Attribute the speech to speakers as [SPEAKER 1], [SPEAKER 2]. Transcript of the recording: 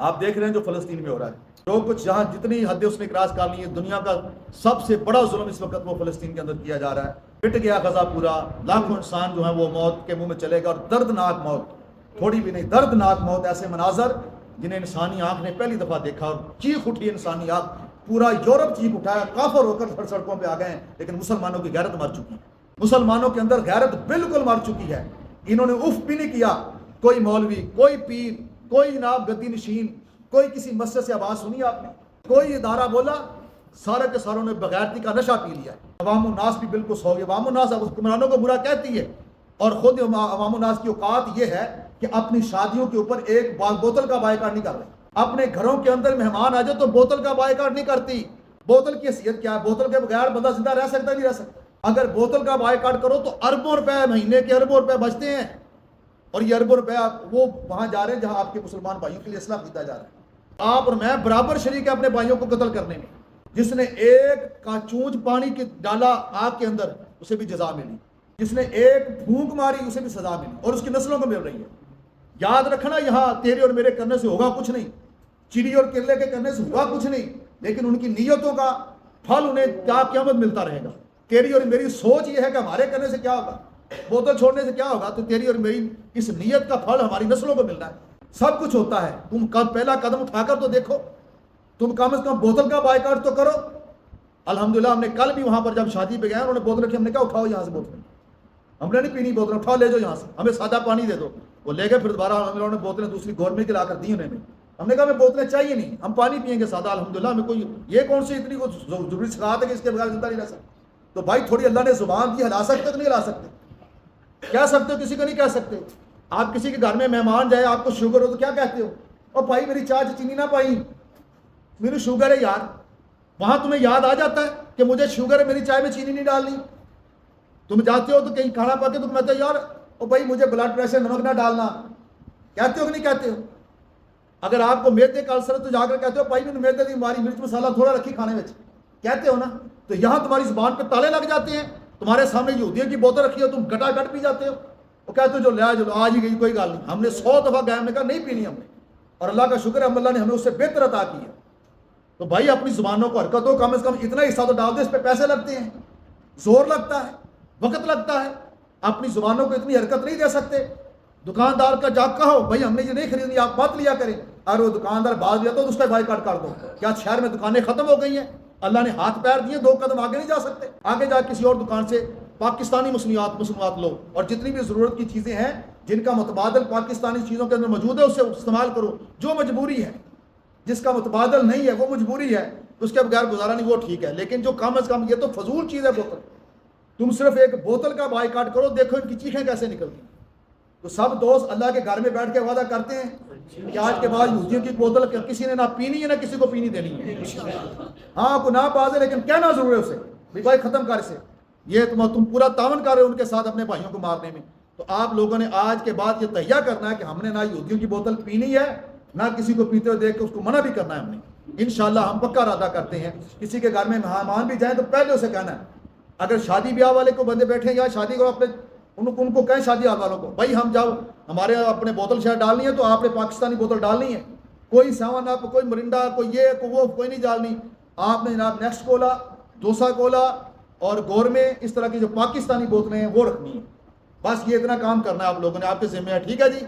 [SPEAKER 1] آپ دیکھ رہے ہیں جو فلسطین میں ہو رہا ہے، جو کچھ جہاں جتنی حدیں اس نے کراس کر لی ہیں، دنیا کا سب سے بڑا ظلم اس وقت وہ فلسطین کے اندر کیا جا رہا ہے۔ پٹ گیا غزہ پورا، لاکھوں انسان جو ہیں وہ موت کے منہ میں چلے گا، اور دردناک موت، تھوڑی بھی نہیں، دردناک موت، ایسے مناظر جنہیں انسانی آنکھ نے پہلی دفعہ دیکھا، اور چیخ اٹھی انسانی آنکھ، پورا یورپ چیخ اٹھایا، کافر ہو کر سڑکوں پہ آ گئے ہیں، لیکن مسلمانوں کی غیرت مر چکی ہے، مسلمانوں کے اندر غیرت بالکل مر چکی ہے۔ انہوں نے اف بھی نہیں کیا، کوئی مولوی، کوئی پیر، کوئی جناب گدی نشین، کوئی کسی مسجد سے آواز سنی آپ نے، کوئی ادارہ بولا، سارے کے ساروں نے بغیرتی کا نشہ پی لیا ہے۔ عوام الناس بھی بالکل سو گئے، عوام الناس حکمرانوں کو برا کہتی ہے، اور خود عوام الناس کی اوقات یہ ہے کہ اپنی شادیوں کے اوپر ایک بوتل کا بائیکاٹ نہیں کر رہے، اپنے گھروں کے اندر مہمان آ جائے تو بوتل کا بائیکاٹ نہیں کرتی۔ بوتل کی حیثیت کیا ہے؟ بوتل کے بغیر بندہ زندہ رہ سکتا ہے؟ نہیں رہ سکتا۔ اگر بوتل کا بائیکاٹ کرو تو اربوں روپے، مہینے کے اربوں روپے بچتے ہیں، اور یہ اربوں روپے وہ وہاں جا رہے ہیں جہاں آپ کے مسلمان بھائیوں کے لیے اسلحہ خریدا جا رہا ہے۔ آپ اور میں برابر شریک ہیں اپنے بھائیوں کو قتل کرنے میں۔ جس نے ایک کا چونچ پانی کے ڈالا آگ کے اندر، اسے بھی جزا ملی، جس نے ایک پھونک ماری اسے بھی سزا ملی، اور اس کی نسلوں کو مل رہی ہے۔ یاد رکھنا، یہاں تیرے اور میرے کرنے سے ہوگا کچھ نہیں، چڑی اور کرلے کے کرنے سے ہوگا کچھ نہیں، لیکن ان کی نیتوں کا پھل انہیں کیا قیامت ملتا رہے گا۔ تیری اور میری سوچ یہ ہے کہ ہمارے کرنے سے کیا ہوگا، بوتل چھوڑنے سے کیا ہوگا، تو تیری اور میری اس نیت کا پھل ہماری نسلوں کو ملنا ہے۔ سب کچھ ہوتا ہے، تم پہلا قدم اٹھا کر تو دیکھو، تم کم از کم بوتل کا بائیکاٹ تو کرو۔ الحمدللہ ہم نے کل بھی وہاں پر جب شادی پہ گئے انہوں نے بوتل رکھی، ہم نے کہا اٹھاؤ یہاں سے بوتل، ہم نے نہیں پینی بوتل، اٹھاؤ لے جاؤ یہاں سے، ہمیں سادہ پانی دے دو۔ وہ لے گئے، پھر دوبارہ انہوں نے بوتلیں دوسری گورنمنٹ کی لا کر دی انہیں میں۔ ہم نے کہا ہمیں بوتلیں چاہیے نہیں، ہم پانی پئیں گے سادہ، الحمدللہ ہمیں کوئی یہ کون سی اتنی ضروری سکھات ہے کہ اس کے بغیر زندہ نہیں رہ سکتے۔ تو بھائی تھوڑی اللہ نے زبان دی، ہلا سکتے تو نہیں ہلا سکتے؟ کہہ سکتے ہو، کسی کو نہیں کہہ سکتے۔ آپ کسی کے گھر میں مہمان جائے، آپ کو شوگر ہو تو کیا کہتے ہو؟ اور بھائی میری چائے چینی نہ پائی، میری شوگر ہے یار۔ وہاں تمہیں یاد آ جاتا ہے کہ مجھے شوگر ہے، میری چائے میں چینی نہیں ڈالنی۔ تم جاتے ہو تو کہیں کھانا پا کے تم کہتے ہو یار او بھائی مجھے بلڈ پریشر، نمک نہ ڈالنا، کہتے ہو کہ نہیں کہتے ہو؟ اگر آپ کو میدے کا السر تو جا کر کہتے ہو بھائی میں میدے کی بیماری، مرچ مسالہ تھوڑا رکھی کھانے میں، کہتے ہو نا؟ تو یہاں تمہاری زبان پہ تالے لگ جاتے ہیں، تمہارے سامنے یہودیوں کی بوتل رکھی ہو، تم گٹا گٹ پی جاتے ہو، وہ کہتے ہو جو لیا جو آج ہی گئی، کوئی گل نہیں، ہم نے 100 دفعہ گئے، ہم نے کہا نہیں پینی ہم نے، اور اللہ کا شکر ہے اللہ نے ہمیں اس سے بہتر عطا کی ہے۔ تو بھائی اپنی زبانوں کو حرکت ہو، کم از کم اتنا حصہ تو ڈال دو، اس پہ پیسے لگتے ہیں، زور لگتا ہے، وقت لگتا ہے، اپنی زبانوں کو اتنی حرکت نہیں دے سکتے۔ دکاندار کا جا کہو بھائی ہم نے یہ نہیں خریدنی، آپ مت لیا کریں، اور وہ دکاندار باز لیا تو اس کا بائیکاٹ کر دو۔ کیا شہر میں دکانیں ختم ہو گئی ہیں؟ اللہ نے ہاتھ پیر دیے، 2 قدم آگے نہیں جا سکتے؟ آگے جا کسی اور دکان سے پاکستانی مصنوعات لو، اور جتنی بھی ضرورت کی چیزیں ہیں جن کا متبادل پاکستانی چیزوں کے اندر موجود ہے اسے استعمال کرو۔ جو مجبوری ہے، جس کا متبادل نہیں ہے وہ مجبوری ہے، اس کے بغیر گزارا نہیں، وہ ٹھیک ہے، لیکن جو کم از کم، یہ تو فضول چیز ہے بوتل، تم صرف ایک بوتل کا بائیکاٹ کرو، دیکھو ان کی چیخیں کیسے نکلتی ہیں۔ تو سب دوست اللہ کے گھر میں بیٹھ کے وعدہ کرتے ہیں کہ آج کے بعد یہودیوں کی بوتل کسی نے نہ پینی ہے، نہ کسی کو پینی دینی ہے۔ ہاں گناہ باز ہے، لیکن کہنا ضرور ہے اسے بھائی ختم کر اسے۔ یہ تم پورا تعاون کر رہے ہو ان کے ساتھ اپنے بھائیوں کو مارنے میں۔ تو آپ لوگوں نے آج کے بعد یہ تہیہ کرنا ہے کہ ہم نے نہ یہودیوں کی بوتل پینی ہے، نہ کسی کو پیتے ہوئے دیکھ کے اس کو منع بھی کرنا ہے ہم نے۔ انشاءاللہ ہم پکا ارادہ کرتے ہیں، کسی کے گھر میں مہمان بھی جائیں تو پہلے اسے کہنا ہے، اگر شادی بیاہ والے کو بندے بیٹھے یا شادی کو اپنے ان کو کہیں شادی والوں کو بھائی ہم جب ہمارے اپنے بوتل شہر ڈالنی ہے تو آپ نے پاکستانی بوتل ڈالنی ہے، کوئی 7 اپ، کوئی مرنڈا، کوئی یہ کوئی وہ کوئی نہیں ڈالنی۔ آپ نے جناب نیکسٹ کولا، دوسا کولا اور گورمے، اس طرح کی جو پاکستانی بوتلیں ہیں وہ رکھنی ہے۔ بس یہ اتنا کام کرنا ہے آپ لوگوں نے، آپ کے ذمہ ہے، ٹھیک ہے جی۔